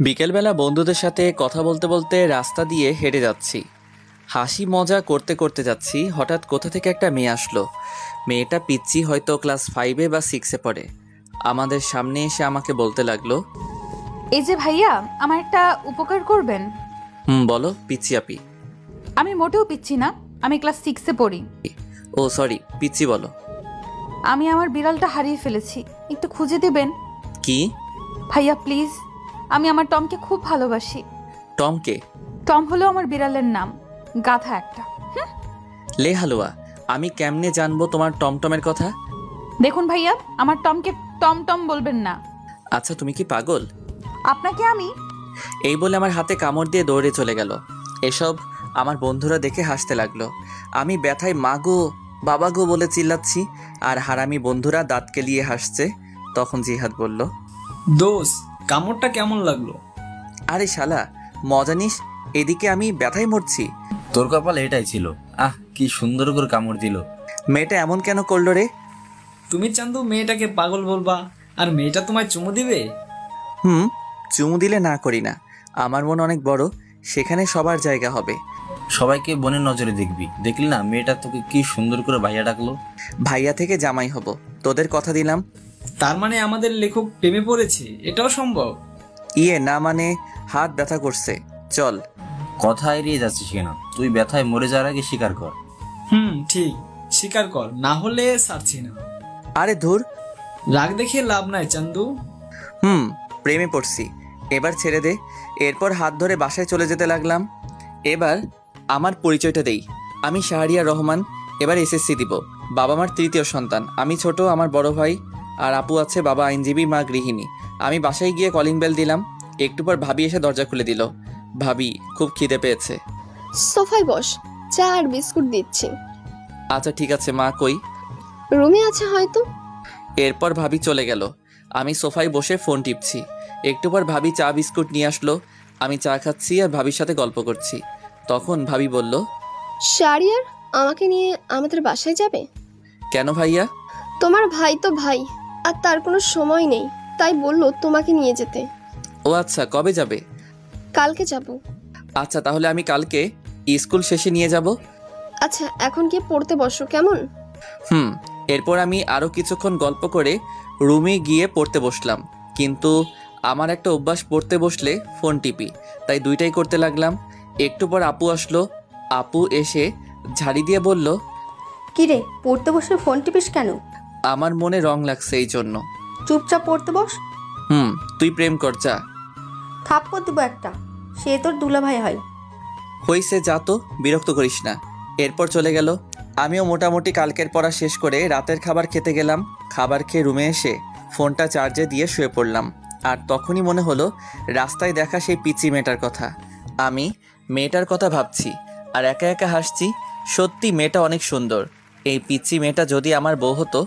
বিকেলবেলা বন্ধুদের সাথে কথা বলতে বলতে রাস্তা দিয়ে হেঁটে যাচ্ছি। হাসি মজা করতে করতে যাচ্ছি, হঠাৎ কোথা থেকে একটা মেয়ে আসলো। মেয়েটা পিচ্চি, হয়তো ক্লাস 5-এ বা 6-এ পড়ে। আমাদের সামনে এসে আমাকে বলতে লাগলো, এই যে ভাইয়া, আমার একটা উপকার করবেন। বলো পিচ্চি আপি। আমি মোটেও পিচ্ছি না, আমি ক্লাস 6-এ পড়ি। ও সরি, পিচ্চি বলো। আমি আমার বিড়ালটা হারিয়ে ফেলেছি, একটু খুঁজে দেবেন? কি? ভাইয়া প্লিজ, আমি আমার টমকে খুব ভালোবাসি। টমকে? টম হলো আমার বিড়ালের নাম, গাধা একটা। লে হালুয়া, আমি কেমনে জানবো তোমার টমটমের কথা? দেখুন ভাইয়া, আমার টমকে টম টম বলবেন না। আচ্ছা তুমি কি পাগল? আপনাকে আমি। এই বলে আমার হাতে কামড় দিয়ে দৌড়ে চলে গেল। এসব আমার বন্ধুরা দেখে হাসতে লাগলো। আমি ব্যথায় মা গো বাবা গো বলে চিল্লাচ্ছি, আর হারামি বন্ধুরা দাঁত কেলিয়ে হাসছে। তখন জিহাদ বলল, দোষ, কামড়টা কেমন লাগলো? আরে শালা মজা নিস, এদিকে আমি ব্যথায় মরছি। তোর কপাল এটাই ছিল। কি সুন্দর করে কামড় দিল। মেয়েটা এমন কেন করলো রে? তুমি চান্দু মেয়েটাকে পাগল বলবা, আর মেয়েটা তোমায় চুমু দিবে? চুমু দিলে না করি না, আমার মন অনেক বড়, সেখানে সবার জায়গা হবে। সবাইকে বোনের নজরে দেখবি। দেখলি না মেয়েটা তোকে কি সুন্দর করে ভাইয়া ডাকলো। ভাইয়া থেকে জামাই হব, তোদের কথা দিলাম। তার মানে আমাদের লেখক প্রেমে পড়েছে, এটাও সম্ভব? ইয়ে না মানে হাত ব্যথা করছে, চল। কথা এড়িয়ে যাচ্ছিস কেন? তুই ব্যথায় মরে যাওয়ার আগে স্বীকার কর। ঠিক, স্বীকার কর, না হলে ছাড়ছি না। আরে ধুর, রাগ দেখিয়ে লাভ নাই চান্দু। প্রেমে পড়ছি, এবার ছেড়ে দে। এরপর হাত ধরে বাসায় চলে যেতে লাগলাম। এবার আমার পরিচয়টা দেই, আমি শাহরিয়ার রহমান, এবার এসএসসি দিব। বাবা মার তৃতীয় সন্তান, আমি ছোট, আমার বড় ভাই আর আপু আছে, বাবা আইনজীবী, মা গৃহিণী। আমি বাসায় গিয়ে কলিং বেল দিলাম, একটু পর ভাবি এসে দরজা খুলে দিল। ভাবি, খুব খিদে পেয়েছে। সোফায় বস, চা আর বিস্কুট দিচ্ছি। আচ্ছা ঠিক আছে মা, কই? রুমে আছে হয়তো। এরপর ভাবি চলে গেল, আমি সোফায় বসে ফোন টিপছি। একটু পর ভাবি চা বিস্কুট নিয়ে আসলো, আমি চা খাচ্ছি আর ভাবির সাথে গল্প করছি। তখন ভাবি বলল, শাহরিয়ার আমাকে নিয়ে আমাদের বাসায় যাবে? কেন ভাইয়া? তোমার ভাই তো ভাই, আর তার কোনো সময় নেই, তাই বললো তোমাকে নিয়ে যেতে। ও আচ্ছা, কবে যাবে? কালকে যাব। আচ্ছা তাহলে আমি কালকে স্কুল শেষে নিয়ে যাব। আচ্ছা এখন গিয়ে পড়তে বসো কেমন? এরপর আমি আরও কিছুক্ষণ গল্প করে রুমে গিয়ে পড়তে বসলাম। কিন্তু আমার একটা অভ্যাস, পড়তে বসলে ফোন টিপি, তাই দুইটাই করতে লাগলাম। একটু পর আপু আসলো, আপু এসে ঝাড়ি দিয়ে বলল, কিরে পড়তে বসে ফোন টিপিস কেন? আমার মনে রং লাগছে এই জন্য। চুপচাপ পড়তে বস। তুই প্রেম কর যা। থাপ্পড় দিব একটা, সে তোর দুলাভাই হয়। হইছে যা তো, বিরক্ত করিস না। এরপর চলে গেল। আমিও মোটামুটি কালকের পড়া শেষ করে রাতের খাবার খেতে গেলাম। খাবার খেয়ে রুমে এসে ফোনটা চার্জে দিয়ে শুয়ে পড়লাম। আর তখনই মনে হলো রাস্তায় দেখা সেই পিচি মেয়েটার কথা। আমি মেয়েটার কথা ভাবছি আর একা একা হাসছি। সত্যি মেয়েটা অনেক সুন্দর। এই পিচি মেয়েটা যদি আমার বউ হতো